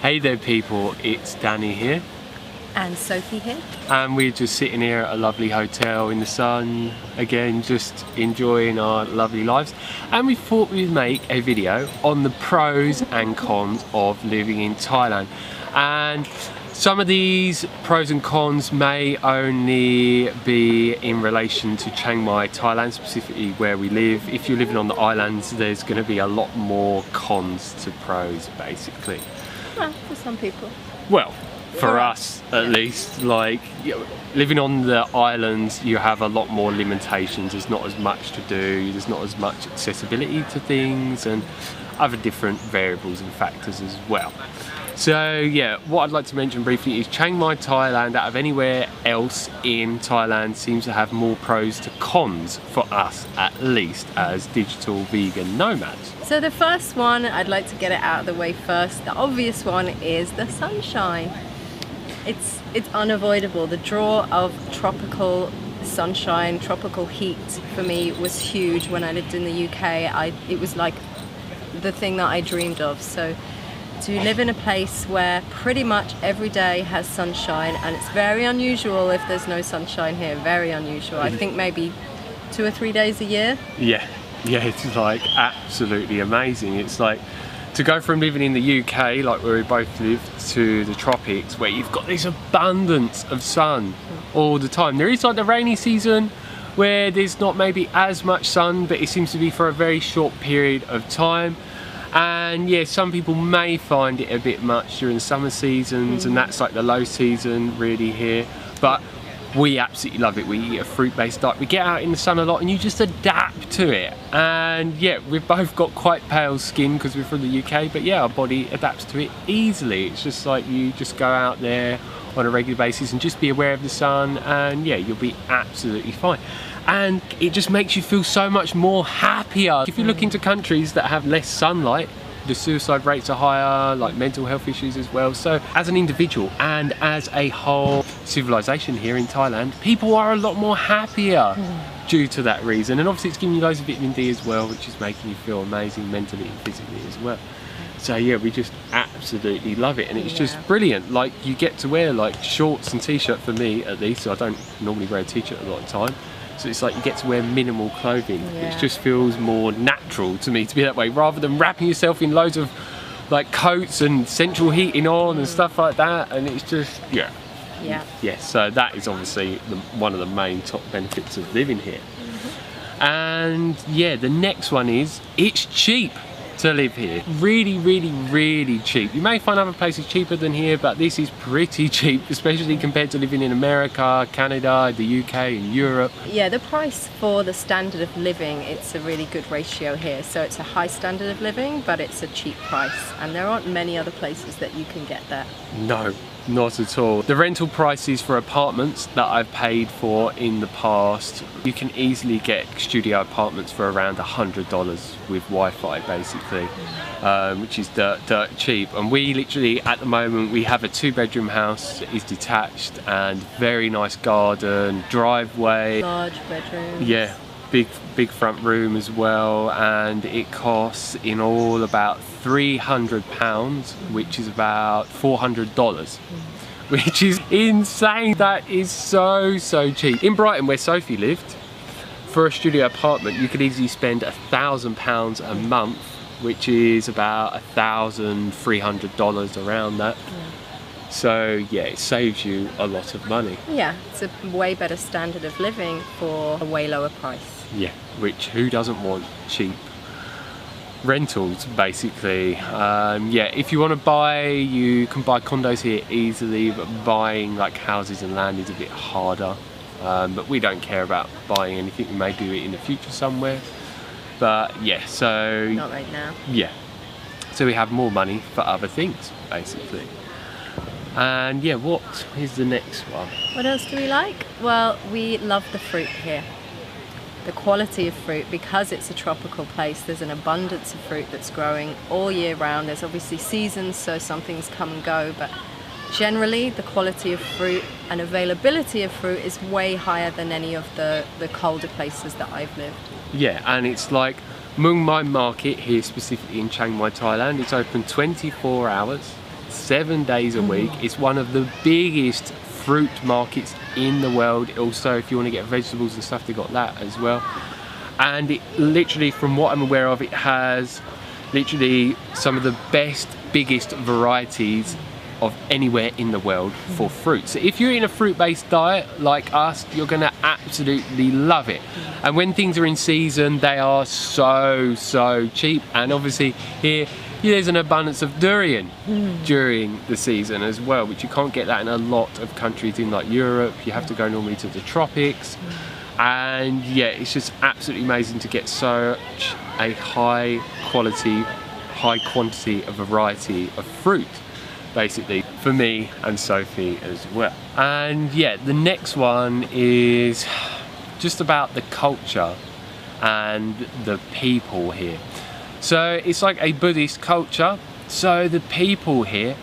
Hey there people, it's Danny here. And Sophie here. And we're just sitting here at a lovely hotel in the sun, again just enjoying our lovely lives. And we thought we'd make a video on the pros and cons of living in Thailand. And some of these pros and cons may only be in relation to Chiang Mai, Thailand, specifically where we live. If you're living on the islands, there's going to be a lot more cons to pros, basically. Well, for some people. Well, for us at least, like living on the islands, you have a lot more limitations. There's not as much to do, there's not as much accessibility to things and other different variables and factors as well. So yeah, what I'd like to mention briefly is Chiang Mai, Thailand, out of anywhere else in Thailand, seems to have more pros to cons for us, at least as digital vegan nomads. So the first one, I'd like to get it out of the way first. The obvious one is the sunshine. It's unavoidable. The draw of tropical sunshine, tropical heat for me was huge when I lived in the UK. It was like the thing that I dreamed of. So to live in a place where pretty much every day has sunshine, and it's very unusual if there's no sunshine here, very unusual. I think maybe 2 or 3 days a year. Yeah, it's like absolutely amazing. It's like to go from living in the UK, like where we both live, to the tropics, where you've got this abundance of sun all the time. There is like the rainy season where there's not maybe as much sun, but it seems to be for a very short period of time. And yeah, some people may find it a bit much during the summer seasons, and that's like the low season really here. But we absolutely love it. We eat a fruit-based diet. We get out in the sun a lot and you just adapt to it. And yeah, we've both got quite pale skin because we're from the UK, but yeah, our body adapts to it easily. It's just like you just go out there on a regular basis and just be aware of the sun, and yeah, you'll be absolutely fine. And it just makes you feel so much more happier. If you look into countries that have less sunlight, the suicide rates are higher, like mental health issues as well. So as an individual and as a whole civilization here in Thailand, people are a lot more happier due to that reason. And obviously it's giving you loads of vitamin D as well, which is making you feel amazing mentally and physically as well. So yeah, we just absolutely love it, and it's just brilliant. Like you get to wear like shorts and t-shirt, for me at least, so I don't normally wear a t-shirt a lot of the time. So it's like you get to wear minimal clothing. It just feels more natural to me to be that way, rather than wrapping yourself in loads of like coats and central heating on and stuff like that. And it's just, yeah. So that is obviously one of the main top benefits of living here. And yeah, the next one is it's cheap to live here. Really cheap. You may find other places cheaper than here, but this is pretty cheap, especially compared to living in America, Canada, the UK and Europe. Yeah, the price for the standard of living, it's a really good ratio here. So it's a high standard of living, but it's a cheap price, and there aren't many other places that you can get that. No, not at all. The rental prices for apartments that I've paid for in the past, you can easily get studio apartments for around $100 with Wi-Fi basically, which is dirt cheap. And we literally, at the moment, we have a 2-bedroom house that is detached, and very nice garden, driveway. Large bedroom. Yeah, big front room as well, and it costs in all about £300, which is about $400, which is insane. That is so cheap. In Brighton, where Sophie lived, for a studio apartment you could easily spend £1,000 a month, which is about $1,300 around that. So yeah, it saves you a lot of money. Yeah, it's a way better standard of living for a way lower price. Yeah, which who doesn't want cheap rentals basically. Yeah, if you want to buy, you can buy condos here easily, but buying like houses and land is a bit harder. But we don't care about buying anything. We may do it in the future somewhere, but yeah, so not right now. Yeah, so we have more money for other things basically. And yeah, what is the next one? What else do we like? Well, we love the fruit here. The quality of fruit, because it's a tropical place, there's an abundance of fruit that's growing all year round. There's obviously seasons, so some things come and go, but generally the quality of fruit and availability of fruit is way higher than any of the colder places that I've lived. Yeah, and it's like Muang Mai Market here, specifically in Chiang Mai, Thailand. It's open 24 hours 7 days a week. It's one of the biggest fruit markets in the world. Also, if you want to get vegetables and stuff, they got that as well. And it literally, from what I'm aware of, it has literally some of the best, biggest varieties of anywhere in the world for fruit. So if you're in a fruit-based diet like us, you're gonna absolutely love it. And when things are in season, they are so cheap. And obviously here, there's an abundance of durian during the season as well, which you can't get that in a lot of countries in like Europe. You have to go normally to the tropics. And yeah, it's just absolutely amazing to get such a high quality, high quantity of variety of fruit, basically, for me and Sophie as well. And yeah, the next one is just about the culture and the people here. So it's like a Buddhist culture, so the people here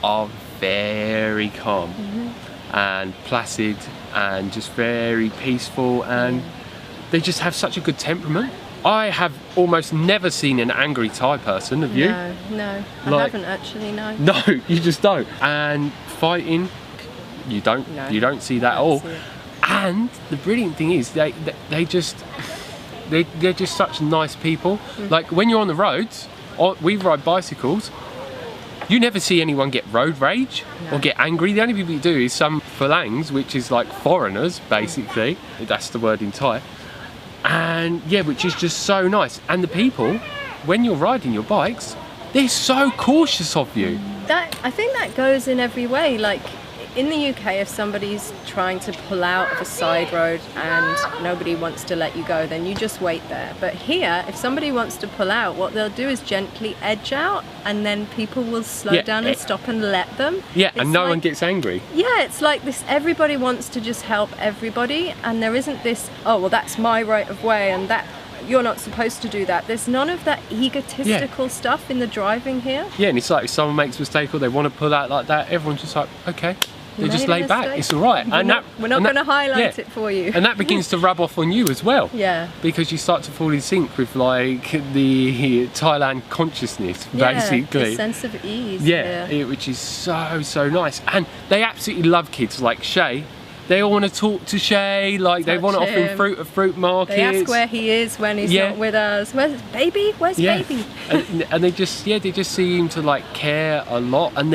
are very calm and placid and just very peaceful, and they just have such a good temperament. I have almost never seen an angry Thai person, have you? No, I haven't actually, no. No, you just don't. And fighting, you don't see that at all. And the brilliant thing is, they're just such nice people. Like when you're on the roads, or we ride bicycles, you never see anyone get road rage or get angry. The only people you do is some phalangs, which is like foreigners, basically. That's the word in Thai. And yeah, which is just so nice. And the people, when you're riding your bikes, they're so cautious of you. I think that goes in every way. Like in the UK, if somebody's trying to pull out of a side road and nobody wants to let you go, then you just wait there. But here, if somebody wants to pull out, what they'll do is gently edge out, and then people will slow down and stop and let them. Yeah, and no one gets angry. Yeah, it's like this, everybody wants to just help everybody, and there isn't this, oh, well, that's my right of way, and that you're not supposed to do that. There's none of that egotistical stuff in the driving here. Yeah, and it's like if someone makes a mistake or they want to pull out like that, everyone's just like, okay. They just lay back, it's all right. We're not going to highlight it for you. And that begins to rub off on you as well. Yeah. Because you start to fall in sync with like the Thailand consciousness, basically. The sense of ease. Yeah, which is so nice. And they absolutely love kids like Shay. They all want to talk to Shay, like they want to offer him fruit at fruit markets. They ask where he is when he's not with us. Where's baby? Where's baby? and they just seem to like care a lot, and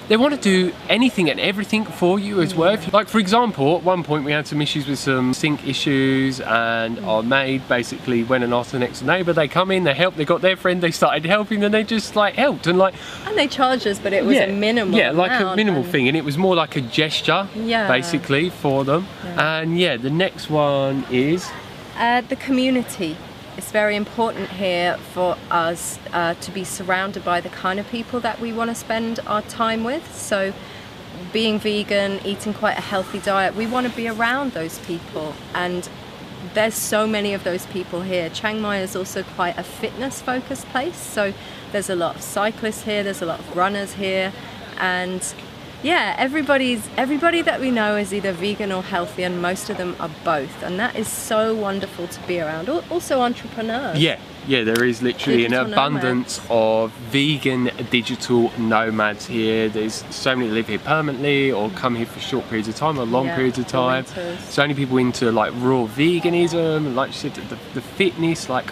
they want to do anything and everything for you as well. Like for example, at one point we had some issues with some sink issues, and our maid basically went and asked the next neighbour. They come in, they helped, they got their friend, they started helping, and they just like helped and like. And they charged us, but it was a minimal. Yeah, like a minimal thing, and it was more like a gesture, basically for them. And yeah, the next one is the community. It's very important here for us to be surrounded by the kind of people that we want to spend our time with. So being vegan, eating quite a healthy diet, we want to be around those people, and there's so many of those people here. Chiang Mai is also quite a fitness focused place, so there's a lot of cyclists here, there's a lot of runners here, and yeah, everybody that we know is either vegan or healthy, and most of them are both, and that is so wonderful to be around. Also entrepreneurs. Yeah, there is literally an abundance of vegan digital nomads here. There's so many that live here permanently or come here for short periods of time or long periods of time. So only people into like raw veganism, like you said, the fitness, like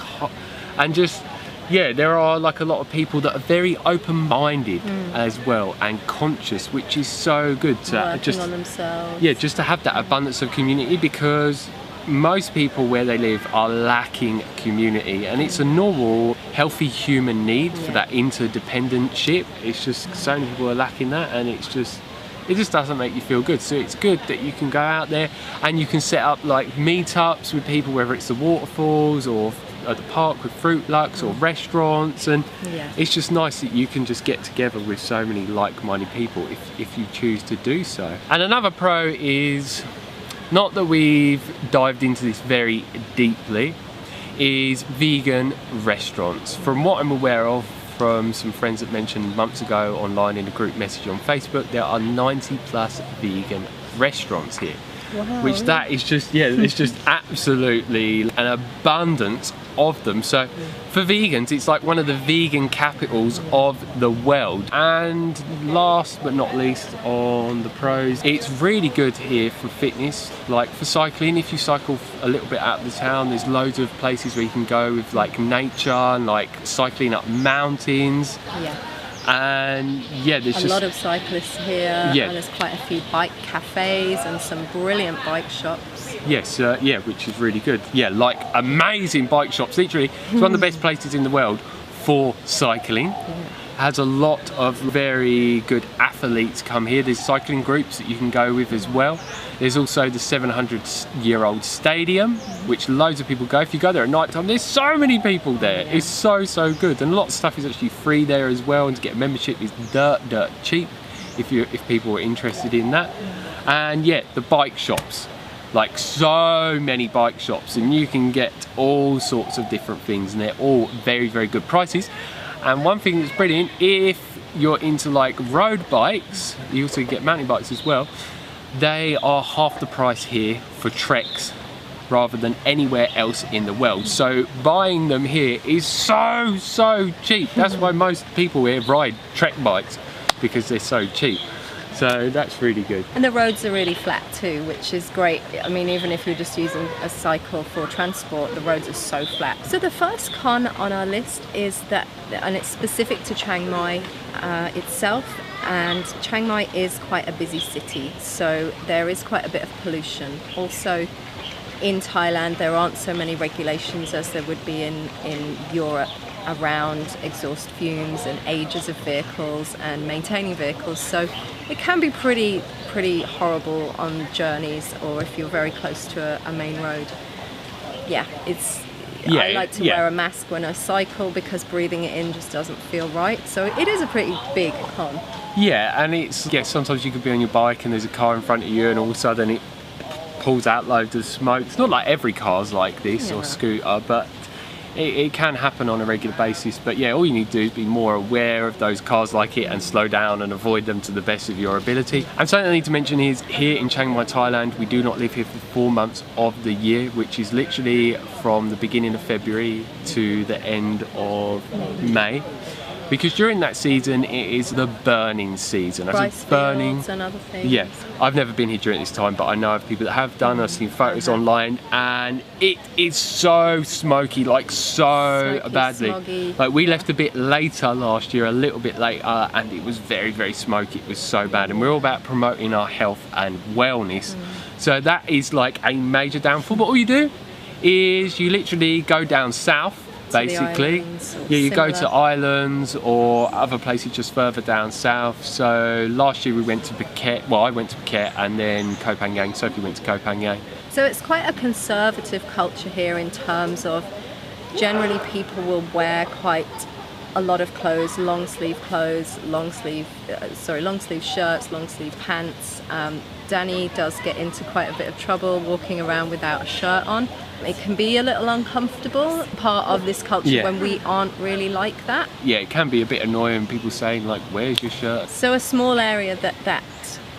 and just there are like a lot of people that are very open-minded as well and conscious, which is so good to working on themselves. Yeah, just to have that abundance of community, because most people where they live are lacking community, and it's a normal, healthy human need for that interdependentship. It's just so many people are lacking that, and it just doesn't make you feel good. So it's good that you can go out there and you can set up like meetups with people, whether it's the waterfalls or at the park with Fruit Lux or restaurants, and it's just nice that you can just get together with so many like-minded people if you choose to do so. And another pro is, not that we've dived into this very deeply, is vegan restaurants. From what I'm aware of from some friends that mentioned months ago online in a group message on Facebook, there are 90+ vegan restaurants here. Wow, which that is just, it's just absolutely an abundance of them. So for vegans, it's like one of the vegan capitals of the world. And last but not least on the pros, it's really good here for fitness, like for cycling. If you cycle a little bit out of the town, there's loads of places where you can go with like nature and like cycling up mountains. Yeah. And yeah, there's a lot of cyclists here, yeah. And there's quite a few bike cafes and some brilliant bike shops. Yes, yeah, which is really good. Yeah, like amazing bike shops. Literally, it's one of the best places in the world for cycling. Yeah. Has a lot of very good athletes come here. There's cycling groups that you can go with as well. There's also the 700-year-old stadium, which loads of people go. If you go there at night time, there's so many people there. It's so good, and a lot of stuff is actually free there as well. And to get a membership is dirt cheap if people are interested in that. And yeah, the bike shops, like so many bike shops, and you can get all sorts of different things, and they're all very good prices. And one thing that's brilliant, if you're into like road bikes, you also get mountain bikes as well, they are half the price here for treks rather than anywhere else in the world. So buying them here is so cheap. That's why most people here ride trek bikes, because they're so cheap. So that's really good. And the roads are really flat too, which is great. I mean, even if you're just using a cycle for transport, the roads are so flat. So the first con on our list is that, and it's specific to Chiang Mai itself, and Chiang Mai is quite a busy city, so there is quite a bit of pollution. Also, in Thailand, there aren't so many regulations as there would be in Europe around exhaust fumes and ages of vehicles and maintaining vehicles, so it can be pretty horrible on journeys, or if you're very close to a main road. Yeah, I like to wear a mask when I cycle because breathing it in just doesn't feel right, so it is a pretty big con. Yeah, and sometimes you could be on your bike and there's a car in front of you and all of a sudden it pulls out loads of smoke. It's not like every car's like this, or scooter, but it can happen on a regular basis. But yeah, all you need to do is be more aware of those cars like it and slow down and avoid them to the best of your ability. And something I need to mention is here in Chiang Mai, Thailand, we do not live here for 4 months of the year, which is literally from the beginning of February to the end of May. Because during that season, it is the burning season. Rice fields and other things. Yeah, I've never been here during this time, but I know of people that have done. I've seen photos online, and it is so smoky, like so badly. Smoggy. Like we left a bit later last year, a little bit later, and it was very smoky. It was so bad, and we're all about promoting our health and wellness. So that is like a major downfall. But all you do is you literally go down south. Basically, yeah, you go to islands or other places just further down south. So last year we went to Phuket, well I went to Phuket, and then Koh Phangan, Sophie went to Koh Phangan. So it's quite a conservative culture here in terms of generally people will wear quite a lot of clothes, long sleeve shirts, long sleeve pants. Danny does get into quite a bit of trouble walking around without a shirt on. It can be a little uncomfortable, part of this culture when we aren't really like that. Yeah, it can be a bit annoying, people saying like, where's your shirt? So a small area that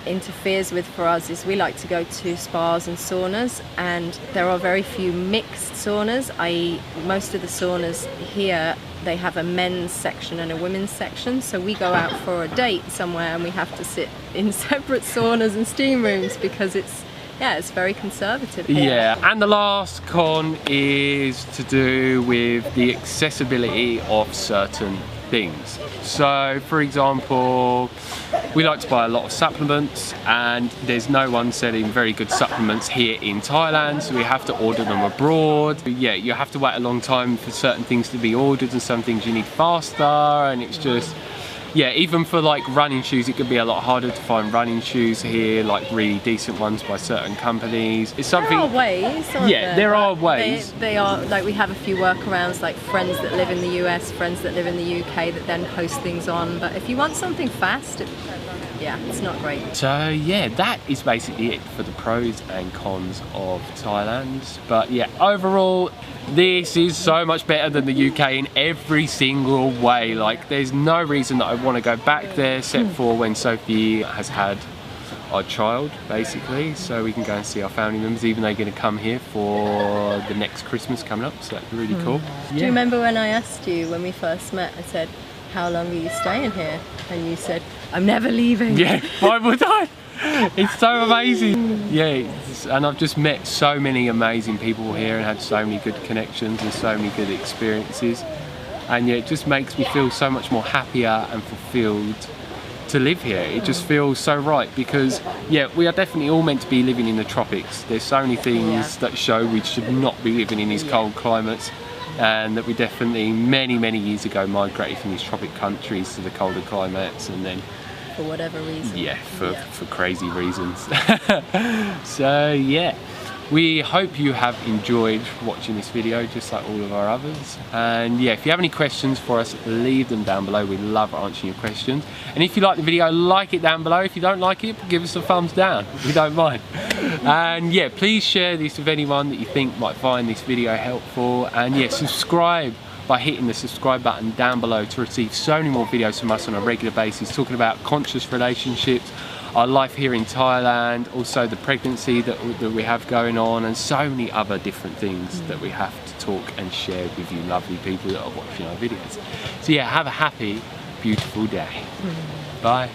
interferes with for us is we like to go to spas and saunas, and there are very few mixed saunas, i.e. most of the saunas here, they have a men's section and a women's section, so we go out for a date somewhere and we have to sit in separate saunas and steam rooms because it's very conservative here. Yeah, and the last con is to do with the accessibility of certain things. So, for example, we like to buy a lot of supplements, and there's no one selling very good supplements here in Thailand, so we have to order them abroad. Yeah, you have to wait a long time for certain things to be ordered, and some things you need faster, and it's just... Yeah, even for like running shoes, it could be a lot harder to find running shoes here, like really decent ones by certain companies. It's something. There are ways, there are ways. They are, like, we have a few workarounds, like friends that live in the US, friends that live in the UK that then post things on. But if you want something fast, it's not great. So yeah, that is basically it for the pros and cons of Thailand. But yeah, overall, this is so much better than the UK in every single way. Like, there's no reason that I want to go back there except for when Sophie has had our child basically, so we can go and see our family members, even though they're going to come here for the next Christmas coming up, so that's really cool. Do you remember when I asked you when we first met, I said, how long are you staying here? And you said, I'm never leaving. Yeah, why would I? It's so amazing. Yeah, and I've just met so many amazing people here and had so many good connections and so many good experiences, and yeah, it just makes me feel so much more happier and fulfilled to live here. It just feels so right, because yeah, we are definitely all meant to be living in the tropics. There's so many things that show we should not be living in these cold climates, and that we definitely many years ago migrated from these tropic countries to the colder climates, and then for whatever reason. Yeah, for crazy reasons. So yeah, we hope you have enjoyed watching this video just like all of our others, and yeah, if you have any questions for us, leave them down below. We love answering your questions, and if you like the video, like it down below. If you don't like it, give us a thumbs down, we don't mind. And yeah, please share this with anyone that you think might find this video helpful, and yeah, subscribe by hitting the subscribe button down below to receive so many more videos from us on a regular basis, talking about conscious relationships, our life here in Thailand, also the pregnancy that we have going on, and so many other different things that we have to talk and share with you lovely people that are watching our videos. So yeah, have a happy, beautiful day. Bye.